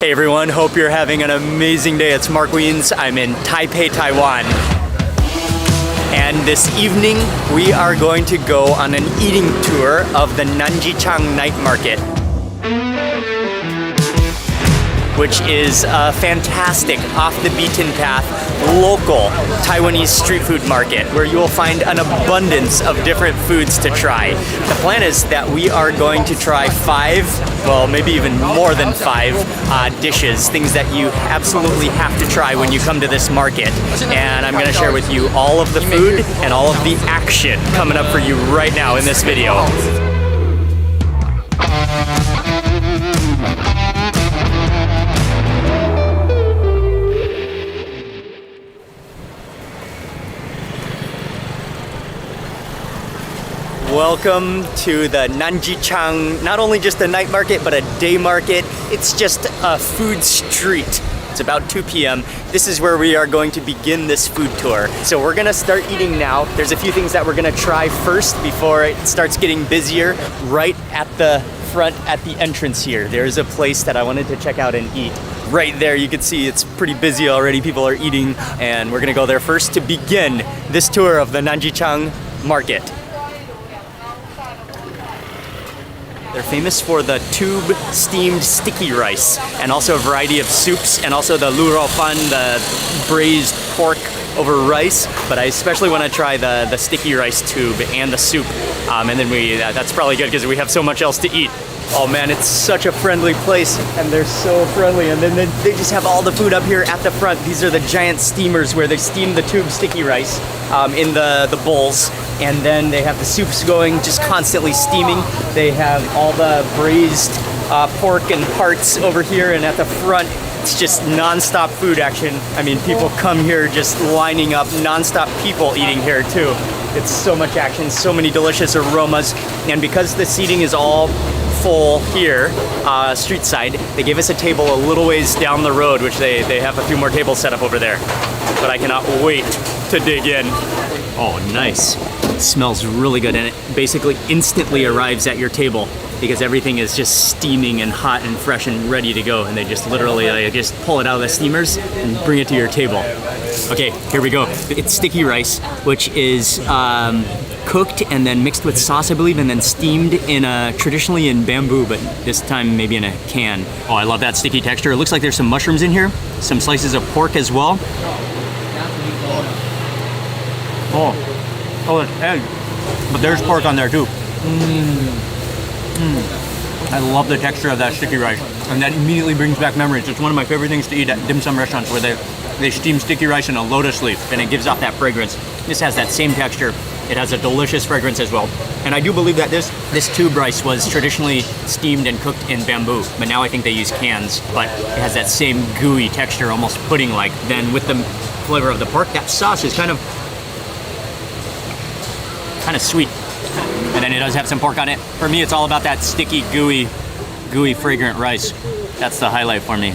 Hey everyone, hope you're having an amazing day. It's Mark Wiens. I'm in Taipei, Taiwan. And this evening, we are going to go on an eating tour of the Nanjichang Night Market, which is a fantastic, off-the-beaten-path, local Taiwanese street food market where you will find an abundance of different foods to try. The plan is that we are going to try 5, well, maybe even more than 5 dishes, things that you absolutely have to try when you come to this market. And I'm going to share with you all of the food and all of the action coming up for you right now in this video. Welcome to the Nanjichang, not only just a night market, but a day market. It's just a food street. It's about 2 p.m. This is where we are going to begin this food tour. So we're gonna start eating now. There's a few things that we're gonna try first before it starts getting busier. Right at the front, at the entrance here, there's a place that I wanted to check out and eat. Right there, you can see it's pretty busy already. People are eating, and we're gonna go there first to begin this tour of the Nanjichang market. They're famous for the tube steamed sticky rice and also a variety of soups and also the lu rou fan, the braised pork over rice. But I especially want to try the sticky rice tube and the soup. And then that's probably good because we have so much else to eat. Oh man, it's such a friendly place and they're so friendly. And then they just have all the food up here at the front. These are the giant steamers where they steam the tube sticky rice in the bowls. And then they have the soups going, just constantly steaming. They have all the braised pork and parts over here, and at the front, it's just non-stop food action. I mean, people come here just lining up, non-stop people eating here too. It's so much action, so many delicious aromas. And because the seating is all full here, street side, they gave us a table a little ways down the road, which they have a few more tables set up over there. But I cannot wait to dig in. Oh, nice. It smells really good, and it basically instantly arrives at your table because everything is just steaming and hot and fresh and ready to go, and they just literally just pull it out of the steamers and bring it to your table. Okay, here we go. It's sticky rice, which is cooked and then mixed with sauce, I believe, and then steamed traditionally in bamboo, but this time maybe in a can. Oh, I love that sticky texture. It looks like there's some mushrooms in here, some slices of pork as well. Oh, it's egg, but there's pork on there too. I love the texture of that sticky rice, and that immediately brings back memories. It's one of my favorite things to eat at dim sum restaurants where they steam sticky rice in a lotus leaf, and it gives off that fragrance. This has that same texture. It has a delicious fragrance as well. And I do believe that this tube rice was traditionally steamed and cooked in bamboo, but now I think they use cans, but it has that same gooey texture, almost pudding-like. Then with the flavor of the pork, that sauce is kind of sweet, and then it does have some pork on it. For me, it's all about that sticky, gooey, fragrant rice. That's the highlight for me.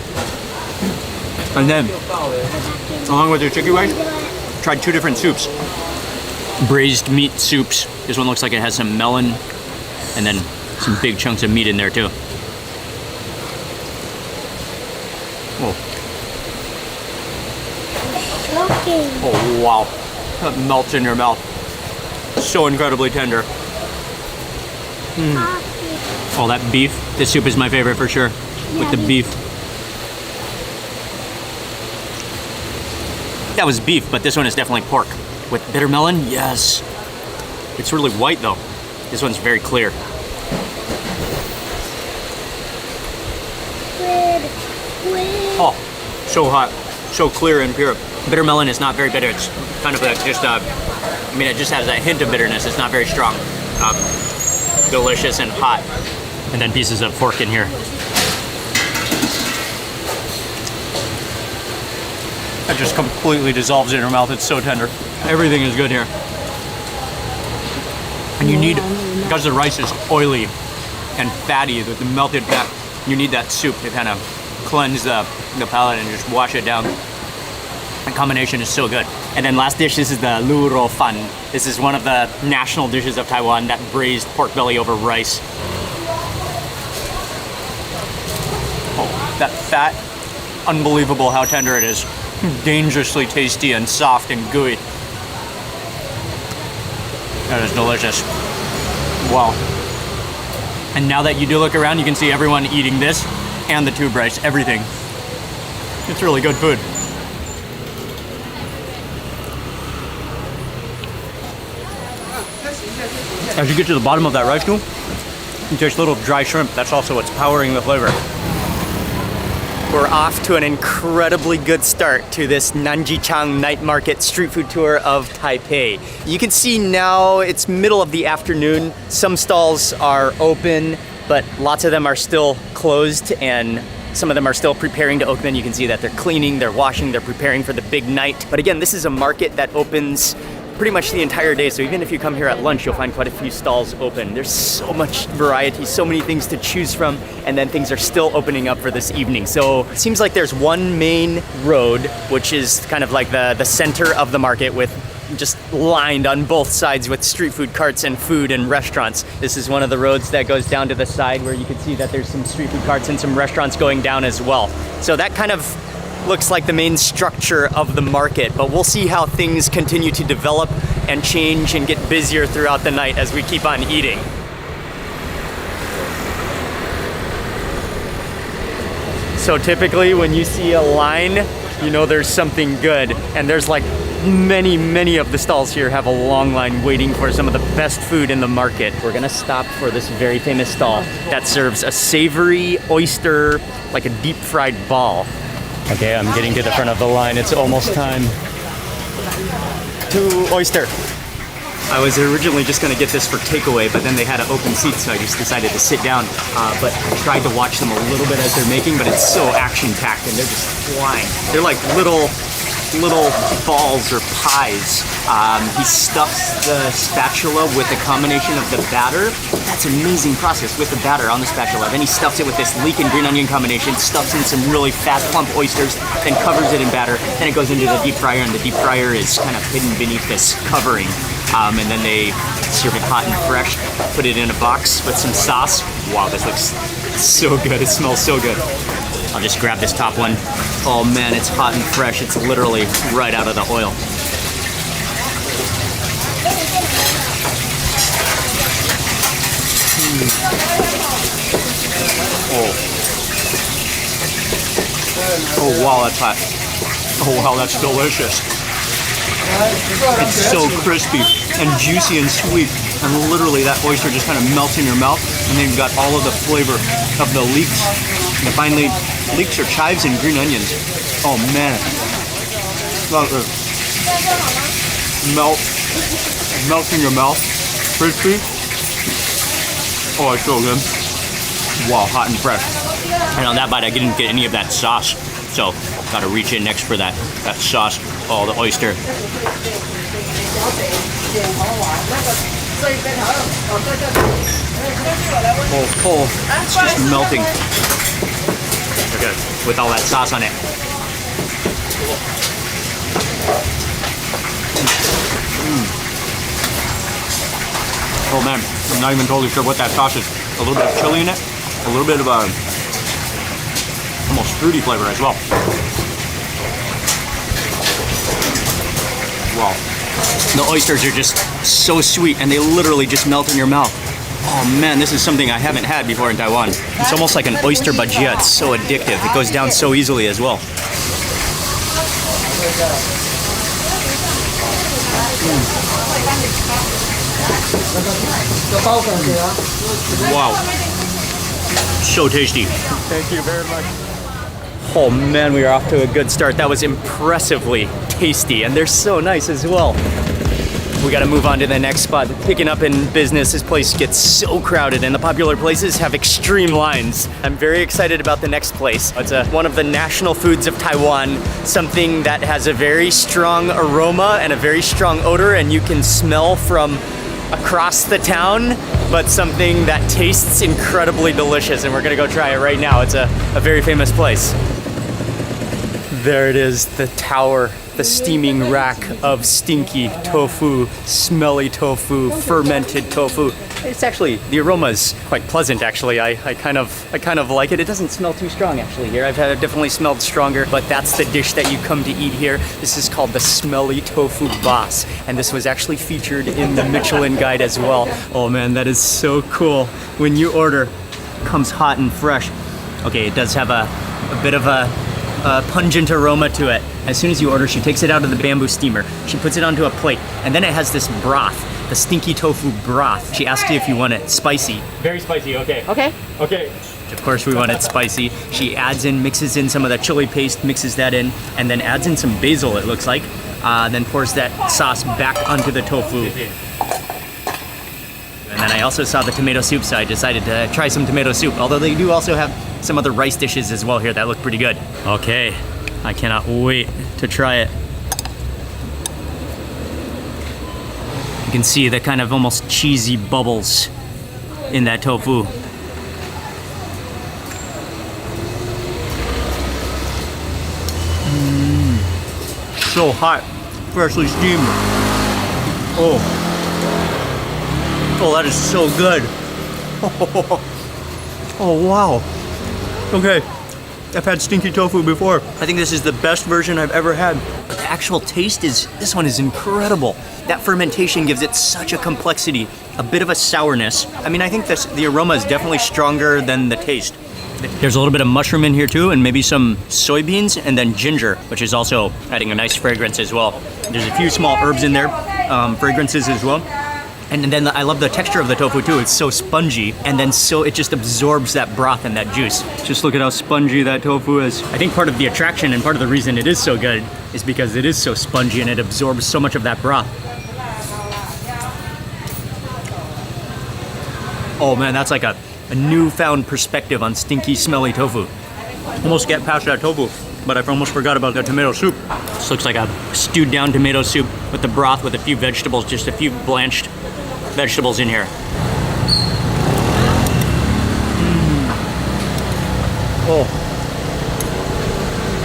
And then, along with your sticky rice, tried 2 different soups. Braised meat soups. This one looks like it has some melon, and then some big chunks of meat in there too. Oh wow, that melts in your mouth. So incredibly tender. Oh, that beef. This soup is my favorite for sure, with the beef. That was beef, but this one is definitely pork. With bitter melon, yes. It's really white though. This one's very clear. Oh, so hot, so clear and pure. Bitter melon is not very bitter. It's kind of it just has a hint of bitterness. It's not very strong. Delicious and hot. And then pieces of pork in here. That just completely dissolves in your mouth. It's so tender. Everything is good here. And you need, because the rice is oily and fatty with the melted fat, you need that soup to kind of cleanse the palate and just wash it down. The combination is so good. And then last dish, this is the lu rou fan. This is one of the national dishes of Taiwan, that braised pork belly over rice. Oh. That fat, unbelievable how tender it is. Dangerously tasty and soft and gooey. That is delicious. Wow. And now that you do look around, you can see everyone eating this and the tube rice, everything. It's really good food. As you get to the bottom of that rice noodle, you taste a little dry shrimp. That's also what's powering the flavor. We're off to an incredibly good start to this Nanjichang Night Market street food tour of Taipei. You can see now it's middle of the afternoon. Some stalls are open, but lots of them are still closed, and some of them are still preparing to open. You can see that they're cleaning, they're washing, they're preparing for the big night. But again, this is a market that opens pretty much the entire day, so even if you come here at lunch, you'll find quite a few stalls open. There's so much variety, so many things to choose from, and then things are still opening up for this evening. So it seems like there's one main road, which is kind of like the center of the market, with just lined on both sides with street food carts and food and restaurants. This is one of the roads that goes down to the side where you can see that there's some street food carts and some restaurants going down as well. So that kind of looks like the main structure of the market, but we'll see how things continue to develop and change and get busier throughout the night as we keep on eating. So typically when you see a line, you know there's something good, and there's like many of the stalls here have a long line waiting for some of the best food in the market. We're gonna stop for this very famous stall that serves a savory oyster, like a deep fried ball. Okay, I'm getting to the front of the line. It's almost time. 2 oyster. I was originally just gonna get this for takeaway, but then they had an open seat, so I just decided to sit down. But I tried to watch them a little bit as they're making, but it's so action-packed and they're just flying. They're like little balls or pies. He stuffs the spatula with a combination of the batter. That's an amazing process with the batter on the spatula. Then he stuffs it with this leek and green onion combination, stuffs in some really fat, plump oysters, then covers it in batter. Then it goes into the deep fryer, and the deep fryer is kind of hidden beneath this covering. And then they serve it hot and fresh, put it in a box with some sauce. Wow, this looks so good. It smells so good. I'll just grab this top one. Oh man, it's hot and fresh. It's literally right out of the oil. Oh wow, that's hot. Oh wow, that's delicious. It's so crispy and juicy and sweet, and literally that oyster just kind of melts in your mouth, and then you've got all of the flavor of the leeks. And finally, leeks or chives and green onions. Oh man. Melt in your mouth. Crispy. Oh, it's so good. Wow, hot and fresh. And on that bite, I didn't get any of that sauce. So, gotta reach in next for that sauce. Oh, the oyster. Oh, it's just melting. Okay, with all that sauce on it. Oh man, I'm not even totally sure what that sauce is. A little bit of chili in it, a little bit of a almost fruity flavor as well. Wow. The oysters are just so sweet, and they literally just melt in your mouth. Oh man, this is something I haven't had before in Taiwan. It's almost like an oyster bajia. It's so addictive. It goes down so easily as well. Wow. So tasty. Thank you very much. Oh man, we are off to a good start. That was impressively tasty, and they're so nice as well. We gotta move on to the next spot. Picking up in business, this place gets so crowded, and the popular places have extreme lines. I'm very excited about the next place. It's one of the national foods of Taiwan, something that has a very strong aroma and a very strong odor, and you can smell from across the town, but something that tastes incredibly delicious, and we're gonna go try it right now. It's a very famous place. There it is, the tower, the steaming rack of stinky tofu, smelly tofu, fermented tofu. It's actually, the aroma is quite pleasant actually. I kind of like it. It doesn't smell too strong actually here. I've definitely smelled stronger, but that's the dish that you come to eat here. This is called the smelly tofu boss, and this was actually featured in the Michelin Guide as well. Oh man, that is so cool. When you order, it comes hot and fresh. Okay, it does have a bit of a pungent aroma to it. As soon as you order, she takes it out of the bamboo steamer. She puts it onto a plate, and then it has this broth, the stinky tofu broth. She asked you if you want it spicy. Very spicy, okay. Okay. Okay. Of course we want it spicy. She mixes in some of the chili paste, mixes that in, and then adds in some basil, it looks like. Then pours that sauce back onto the tofu. And then I also saw the tomato soup, so I decided to try some tomato soup. Although they do also have some other rice dishes as well here that look pretty good. Okay, I cannot wait to try it. You can see the kind of almost cheesy bubbles in that tofu. So hot, freshly steamed. Oh, that is so good. Oh, wow. Okay, I've had stinky tofu before. I think this is the best version I've ever had. But the actual taste this one is incredible. That fermentation gives it such a complexity, a bit of a sourness. I mean, I think the aroma is definitely stronger than the taste. There's a little bit of mushroom in here too, and maybe some soybeans, and then ginger, which is also adding a nice fragrance as well. There's a few small herbs in there, fragrances as well. And then I love the texture of the tofu too. It's so spongy, and then it just absorbs that broth and that juice. Just look at how spongy that tofu is. I think part of the attraction and part of the reason it is so good is because it is so spongy and it absorbs so much of that broth. Oh man, that's like a newfound perspective on stinky, smelly tofu. Almost get past that tofu, but I almost forgot about the tomato soup. This looks like a stewed down tomato soup with the broth with a few vegetables, just a few blanched vegetables in here. Oh.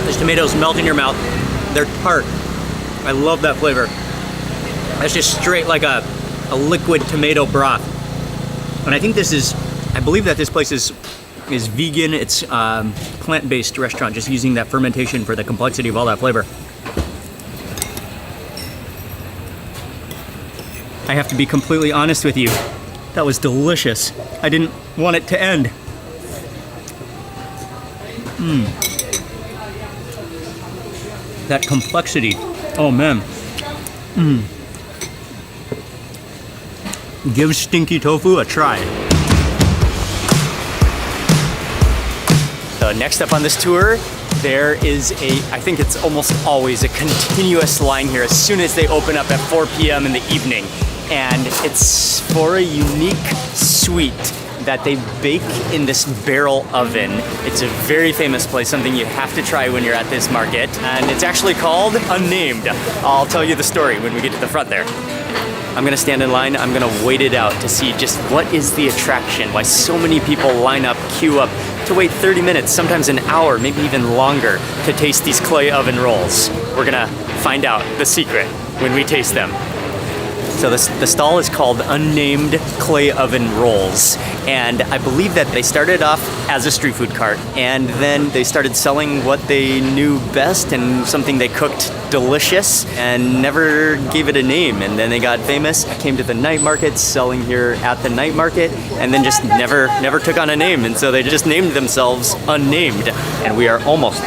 These tomatoes melt in your mouth. They're tart. I love that flavor. That's just straight like a liquid tomato broth. And I think I believe that this place is vegan. It's plant-based restaurant, just using that fermentation for the complexity of all that flavor. I have to be completely honest with you. That was delicious. I didn't want it to end. That complexity. Oh man. Give stinky tofu a try. So next up on this tour, there is I think it's almost always a continuous line here as soon as they open up at 4 p.m. in the evening. And it's for a unique sweet that they bake in this barrel oven. It's a very famous place, something you have to try when you're at this market. And it's actually called Unnamed. I'll tell you the story when we get to the front there. I'm gonna stand in line, I'm gonna wait it out to see just what is the attraction, why so many people line up, queue up, to wait 30 minutes, sometimes an hour, maybe even longer, to taste these clay oven rolls. We're gonna find out the secret when we taste them. So the stall is called Unnamed Clay Oven Rolls, and I believe that they started off as a street food cart, and then they started selling what they knew best and something they cooked delicious and never gave it a name. And then they got famous, came to the night market, selling here at the night market, and then just never took on a name. And so they just named themselves Unnamed. And we're almost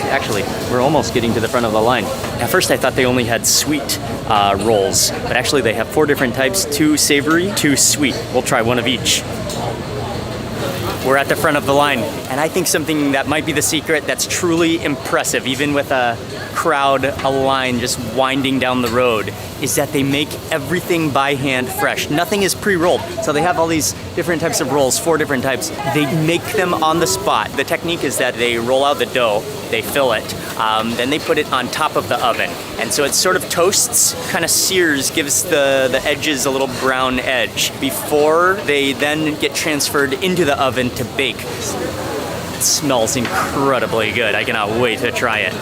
getting to the front of the line. At first I thought they only had sweet rolls, but actually they have 4 different types, 2 savory, 2 sweet. We'll try one of each. We're at the front of the line, and I think something that might be the secret that's truly impressive, even with a crowd, a line just winding down the road, is that they make everything by hand fresh. Nothing is pre-rolled. So they have all these different types of rolls, 4 different types. They make them on the spot. The technique is that they roll out the dough, they fill it, then they put it on top of the oven. And so it sort of toasts, kind of sears, gives the edges a little brown edge before they then get transferred into the oven to bake. It smells incredibly good. I cannot wait to try it.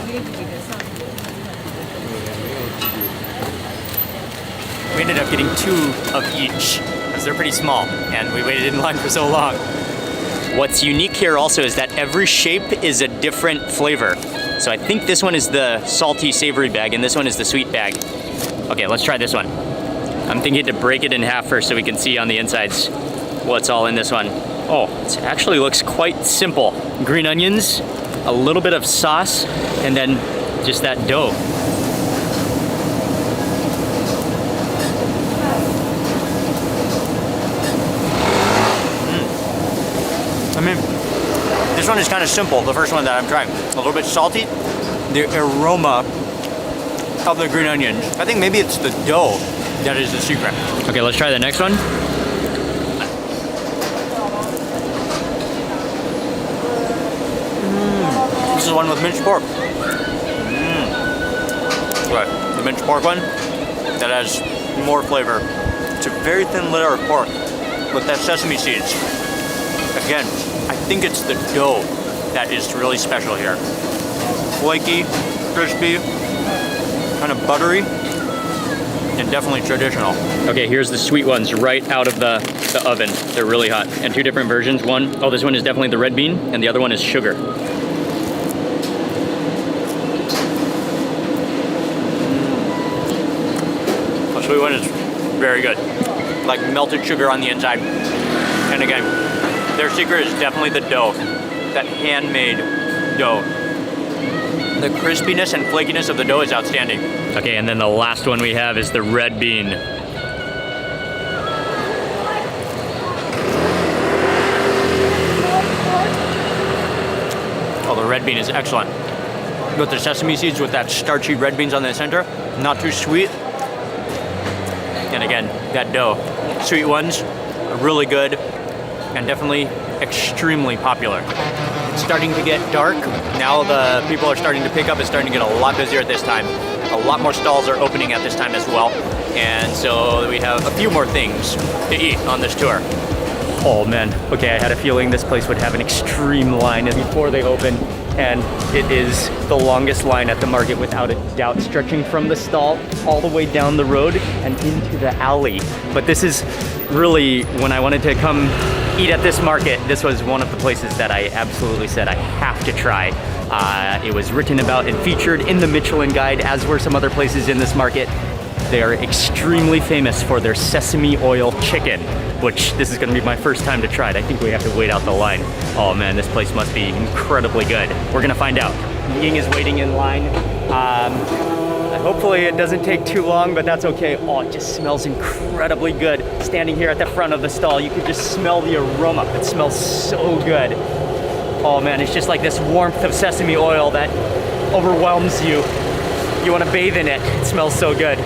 We ended up getting 2 of each because they're pretty small and we waited in line for so long. What's unique here also is that every shape is a different flavor. So I think this one is the salty savory bag and this one is the sweet bag. Okay, let's try this one. I'm thinking to break it in half first so we can see on the insides what's all in this one. Oh, it actually looks quite simple. Green onions, a little bit of sauce, and then just that dough. I mean, this one is kind of simple, the first one that I'm trying. A little bit salty. The aroma of the green onions. I think maybe it's the dough that is the secret. Okay, let's try the next one. This is one with minced pork. Right, the minced pork one, that has more flavor. It's a very thin layer of pork with that sesame seeds. Again, I think it's the dough that is really special here. Flaky, crispy, kind of buttery, and definitely traditional. Okay, here's the sweet ones right out of the oven. They're really hot. And 2 different versions. Oh, this one is definitely the red bean, and the other one is sugar. The sweet one is very good. Like melted sugar on the inside. And again, their secret is definitely the dough. That handmade dough. The crispiness and flakiness of the dough is outstanding. Okay, and then the last one we have is the red bean. Oh, the red bean is excellent. With the sesame seeds with that starchy red beans on the center, not too sweet. And again, that dough. Sweet ones are really good and definitely extremely popular. It's starting to get dark. Now the people are starting to pick up. It's starting to get a lot busier at this time. A lot more stalls are opening at this time as well. And so we have a few more things to eat on this tour. Oh man, okay, I had a feeling this place would have an extreme line before they open. And it is the longest line at the market without a doubt, stretching from the stall all the way down the road and into the alley. But this is really, when I wanted to come eat at this market, this was one of the places that I absolutely said I have to try. It was written about and featured in the Michelin Guide, as were some other places in this market. They are extremely famous for their sesame oil chicken, which this is gonna be my first time to try it. I think we have to wait out the line. Oh man, this place must be incredibly good. We're gonna find out. Ying is waiting in line. Hopefully it doesn't take too long, but that's okay. Oh, it just smells incredibly good. Standing here at the front of the stall, you can just smell the aroma. It smells so good. Oh man, it's just like this warmth of sesame oil that overwhelms you. You wanna bathe in it. It smells so good.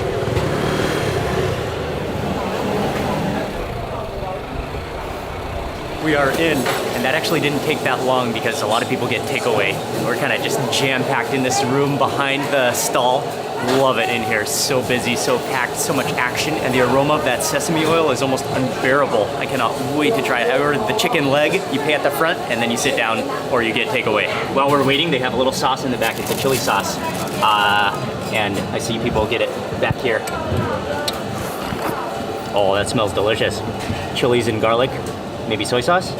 We are in, and that actually didn't take that long because a lot of people get takeaway. We're kind of just jam-packed in this room behind the stall. Love it in here, so busy, so packed, so much action, and the aroma of that sesame oil is almost unbearable. I cannot wait to try it. I ordered the chicken leg. You pay at the front, and then you sit down, or you get takeaway. While we're waiting, they have a little sauce in the back. It's a chili sauce, and I see people get it back here. Oh, that smells delicious. Chilies and garlic. Maybe soy sauce?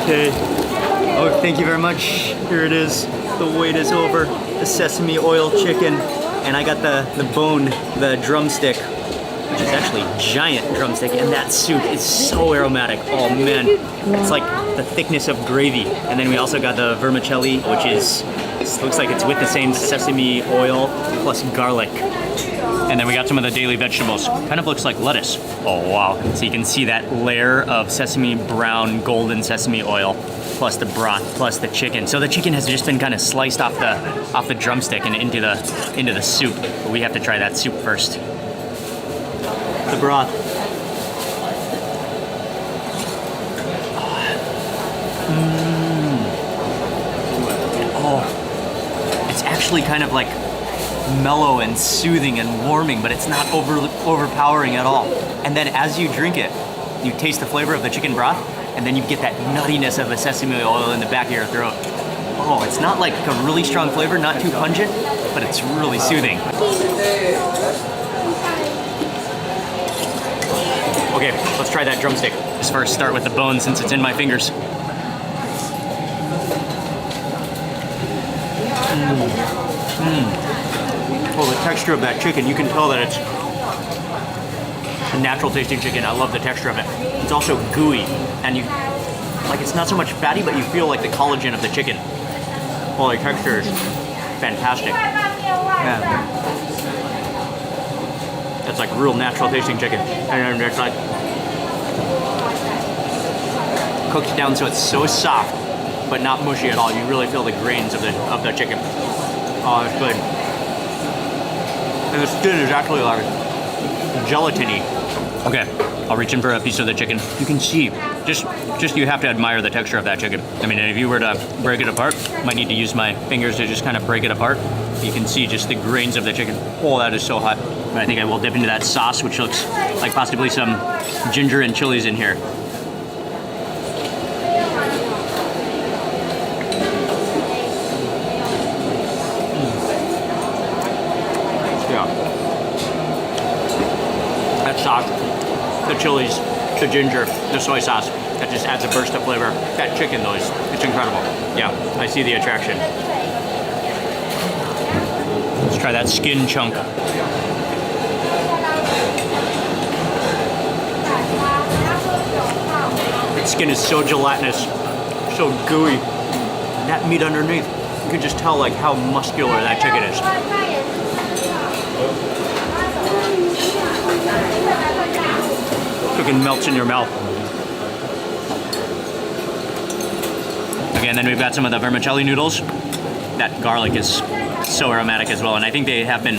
Okay. Oh, thank you very much. Here it is. The wait is over. The sesame oil chicken. And I got the bone, the drumstick, which is actually a giant drumstick, and that soup is so aromatic. Oh man, it's like the thickness of gravy. And then we also got the vermicelli, which looks like it's with the same sesame oil plus garlic. And then we got some of the daily vegetables. Kind of looks like lettuce. Oh wow, so you can see that layer of sesame brown golden sesame oil plus the broth plus the chicken. So the chicken has just been kind of sliced off the drumstick and into the soup. But we have to try that soup first. The broth. Oh, it's actually kind of like mellow and soothing and warming, but it's not overpowering at all. And then as you drink it, you taste the flavor of the chicken broth, and then you get that nuttiness of the sesame oil in the back of your throat. Oh, it's not like a really strong flavor, not too pungent, but it's really soothing. Okay, let's try that drumstick. Just first start with the bone since it's in my fingers. Oh, the texture of that chicken, you can tell that it's a natural tasting chicken. I love the texture of it. It's also gooey, and you, like, it's not so much fatty, but you feel like the collagen of the chicken. Oh, the texture is fantastic. Yeah. That's like real natural tasting chicken. And then it's like cooked down so it's so soft, but not mushy at all. You really feel the grains of the chicken. Oh, it's good. And the skin is actually like gelatiny. Okay, I'll reach in for a piece of the chicken. You can see, just you have to admire the texture of that chicken. I mean, if you were to break it apart, I might need to use my fingers to just kind of break it apart. You can see just the grains of the chicken. Oh, that is so hot. And I think I will dip into that sauce, which looks like possibly some ginger and chilies in here. That sauce, the chilies, the ginger, the soy sauce, that just adds a burst of flavor. That chicken though, it's incredible. Yeah, I see the attraction. Let's try that skin chunk. That skin is so gelatinous, so gooey. That meat underneath, you can just tell like how muscular that chicken is. Chicken melts in your mouth. Okay, and then we've got some of the vermicelli noodles. That garlic is so aromatic as well, and I think they have been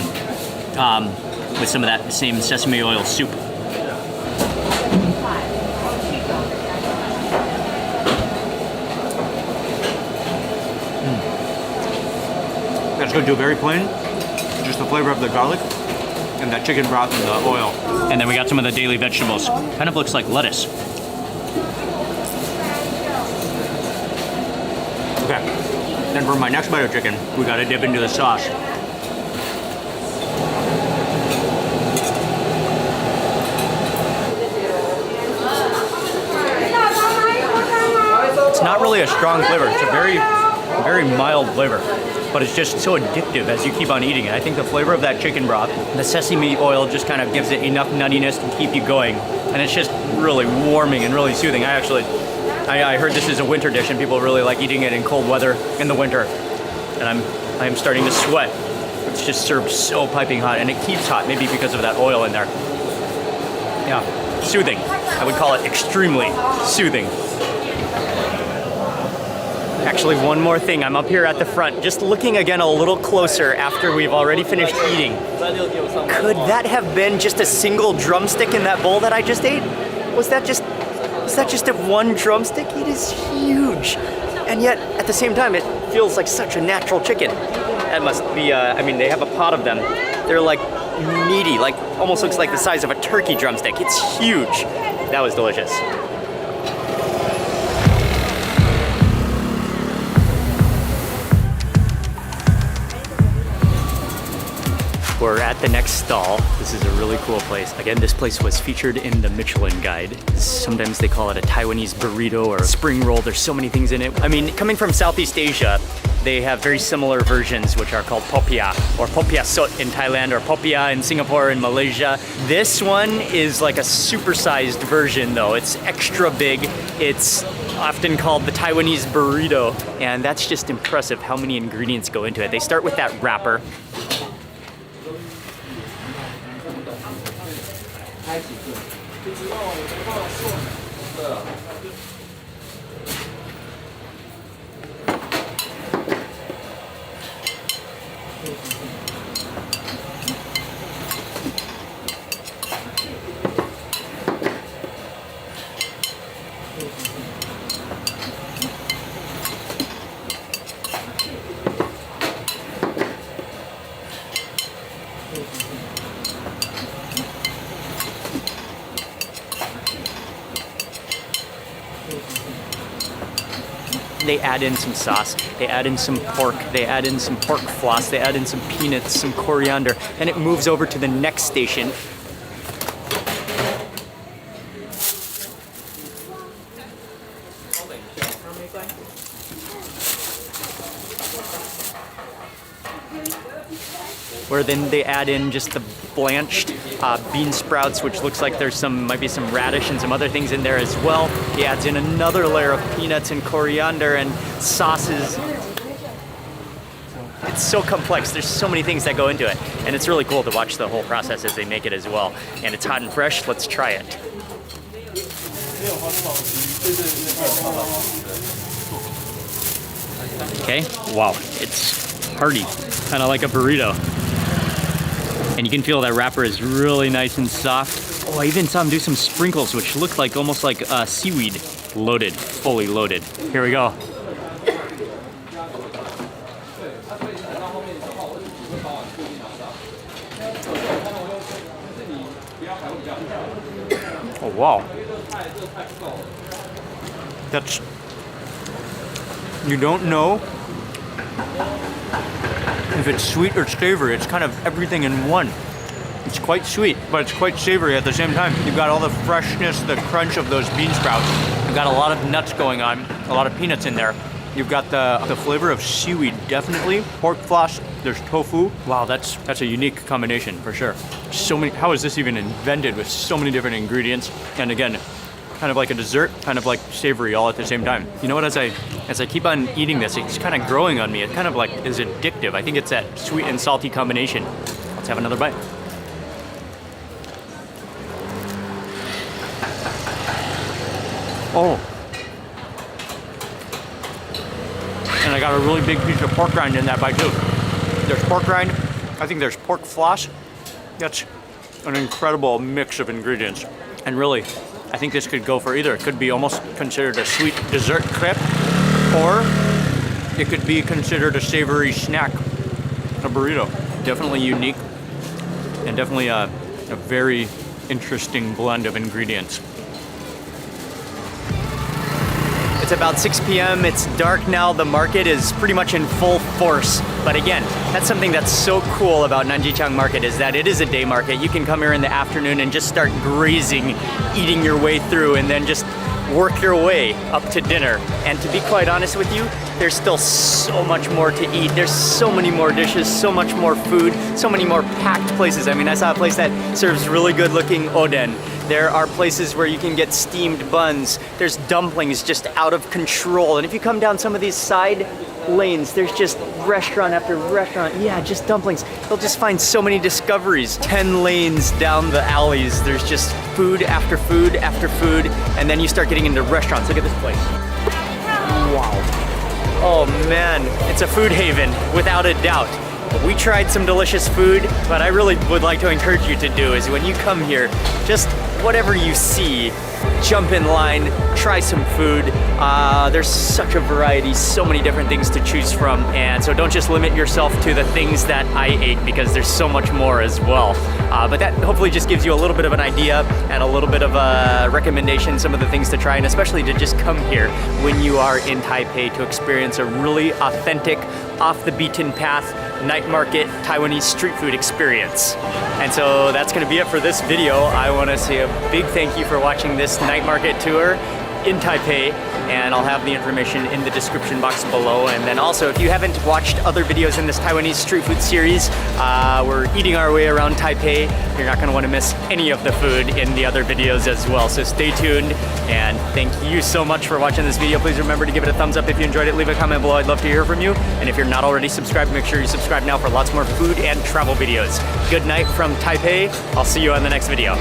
with some of that same sesame oil soup. That's going to do very plain. Just the flavor of the garlic and that chicken broth and the oil. And then we got some of the daily vegetables. Kind of looks like lettuce. Okay. Then for my next bite of chicken, we got to dip into the sauce. It's not really a strong flavor. It's a very, very mild flavor. But it's just so addictive as you keep on eating it. I think the flavor of that chicken broth, the sesame oil just kind of gives it enough nuttiness to keep you going. And it's just really warming and really soothing. I heard this is a winter dish and people really like eating it in cold weather in the winter. And I'm starting to sweat. It's just served so piping hot, and it keeps hot, maybe because of that oil in there. Yeah, soothing. I would call it extremely soothing. Actually, one more thing. I'm up here at the front, just looking again a little closer after we've already finished eating. Could that have been just a single drumstick in that bowl that I just ate? Was that just a one drumstick? It is huge. And yet, at the same time, it feels like such a natural chicken. That must be, I mean, they have a pot of them. They're like meaty, like almost looks like the size of a turkey drumstick. It's huge. That was delicious. We're at the next stall. This is a really cool place. Again, this place was featured in the Michelin Guide. Sometimes they call it a Taiwanese burrito or a spring roll. There's so many things in it. I mean, coming from Southeast Asia, they have very similar versions, which are called popia, or popia sot in Thailand, or popia in Singapore and Malaysia. This one is like a supersized version though. It's extra big. It's often called the Taiwanese burrito. And that's just impressive how many ingredients go into it. They start with that wrapper. they add in some sauce, they add in some pork, they add in some pork floss, they add in some peanuts, some coriander, and it moves over to the next station. Where then they add in just the blanched bean sprouts, which looks like there's might be some radish and some other things in there as well. He adds in another layer of peanuts and coriander and sauces. It's so complex. There's so many things that go into it. And it's really cool to watch the whole process as they make it as well. And it's hot and fresh. Let's try it. Okay, wow, it's hearty, kind of like a burrito. And you can feel that wrapper is really nice and soft. Oh, I even saw him do some sprinkles, which looked like almost like seaweed. Loaded, fully loaded. Here we go. Oh, wow. That's... You don't know if it's sweet or savory. It's kind of everything in one. It's quite sweet, but it's quite savory at the same time. You've got all the freshness, the crunch of those bean sprouts. You've got a lot of nuts going on, a lot of peanuts in there. You've got the flavor of seaweed, definitely. Pork floss, there's tofu. Wow, that's a unique combination for sure. So many, how is this even invented with so many different ingredients? And again, kind of like a dessert, kind of like savory all at the same time. You know what, as I keep on eating this, it's kind of growing on me. It kind of like is addictive. I think it's that sweet and salty combination. Let's have another bite. Oh. And I got a really big piece of pork rind in that bite too. There's pork rind, I think there's pork floss. That's an incredible mix of ingredients. And really, I think this could go for either. It could be almost considered a sweet dessert crepe, or it could be considered a savory snack, a burrito. Definitely unique, and definitely a very interesting blend of ingredients. It's about 6 p.m. It's dark now. The market is pretty much in full force. But again, that's something that's so cool about Nanjichang Market, is that it is a day market. You can come here in the afternoon and just start grazing, eating your way through, and then just work your way up to dinner. And to be quite honest with you, there's still so much more to eat. There's so many more dishes, so much more food, so many more packed places. I mean, I saw a place that serves really good looking oden. There are places where you can get steamed buns. There's dumplings just out of control. And if you come down some of these side lanes, there's just restaurant after restaurant. Yeah, just dumplings. You'll just find so many discoveries. 10 lanes down the alleys. There's just food after food after food. And then you start getting into restaurants. Look at this place. Wow. Oh man, it's a food haven, without a doubt. We tried some delicious food, but I really would like to encourage you to do is when you come here, just whatever you see, jump in line, try some food. There's such a variety, so many different things to choose from, and so don't just limit yourself to the things that I ate, because there's so much more as well. But that hopefully just gives you a little bit of an idea and a little bit of a recommendation, some of the things to try, and especially to just come here when you are in Taipei to experience a really authentic, off the beaten path night market Taiwanese street food experience. And so that's going to be it for this video. I want to say a big thank you for watching this night market tour in Taipei, and I'll have the information in the description box below. And then also, if you haven't watched other videos in this Taiwanese street food series, we're eating our way around Taipei. You're not going to want to miss any of the food in the other videos as well. So stay tuned, and thank you so much for watching this video. Please remember to give it a thumbs up if you enjoyed it. Leave a comment below. I'd love to hear from you. And if you're not already subscribed, make sure you subscribe now for lots more food and travel videos. Good night from Taipei. I'll see you on the next video.